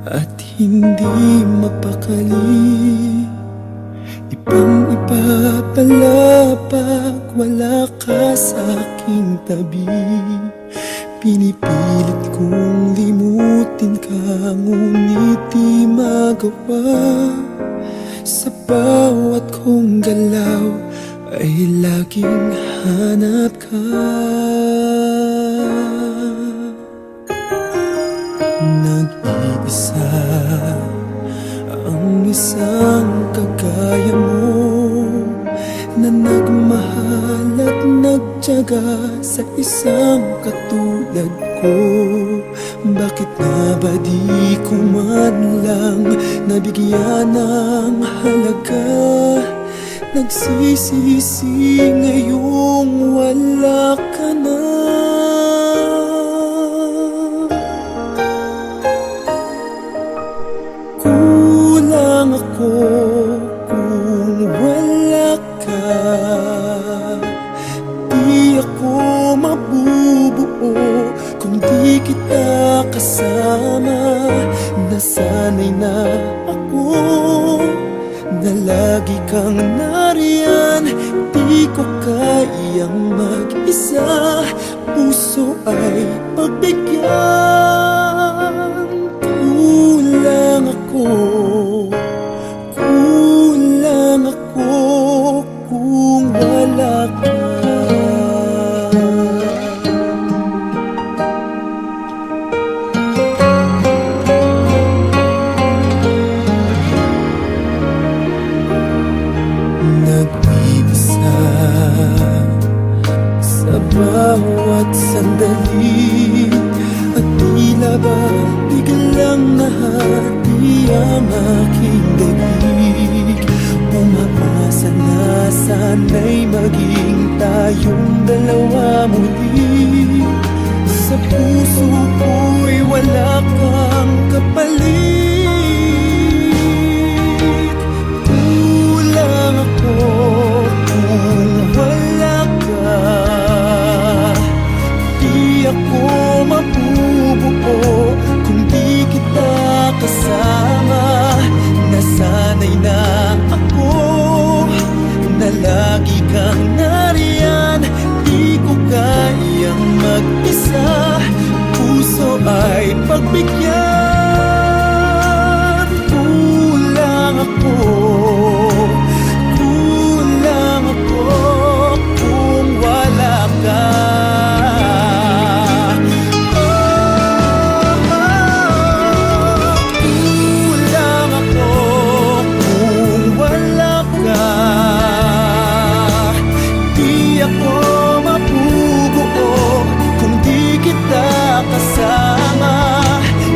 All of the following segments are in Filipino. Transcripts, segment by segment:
at hindi mapakali. Ibang-iba pala pag wala ka sa aking tabi. Pinipilit kong limutin ka, ngunit di magawa. Sa bawat kong galaw ay laging hanap ka. Nag-iisa ang isang kagaya mo, na nagmahal at nagtiyaga sa isang katulad ko. Bakit nga ba di ko man lang nabigyan ng halaga? Nagsisisi ngayong wala ka na. Kulang ako kung wala ka. Di ako mabubuo kung di kita kasama. Nasanay na ako na lagi kang nariyan. Di ko kayang mag-isa, puso ay pagbigyan. Kulang ako kung wala ka. Nag-iisa sa bawat sandali, at tila ba biglang nahati ang aking daig. Umaasa na sana'y maging tayong dalawa muli. Sa puso ko'y wala kang kapalit. Kulang ako kung wala ka. Di ako mabubuo kung di kita kasama. Nasanay na ako na lagi kang nariyan. Di ko kayang mag-isa, puso ay pagbigyan. Kulang ako kung wala ka.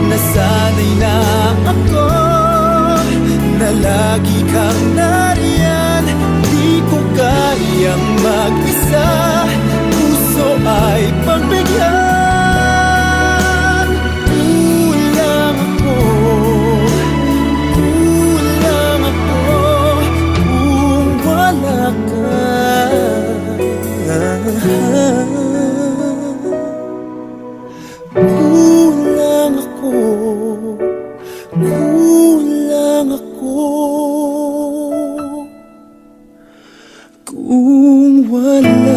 Nasanay na ako na lagi kang nariyan. Di ko kayang mag-isa, puso ay pagbigyan. Kulang ako kung wala ka. Kulang ako kung wala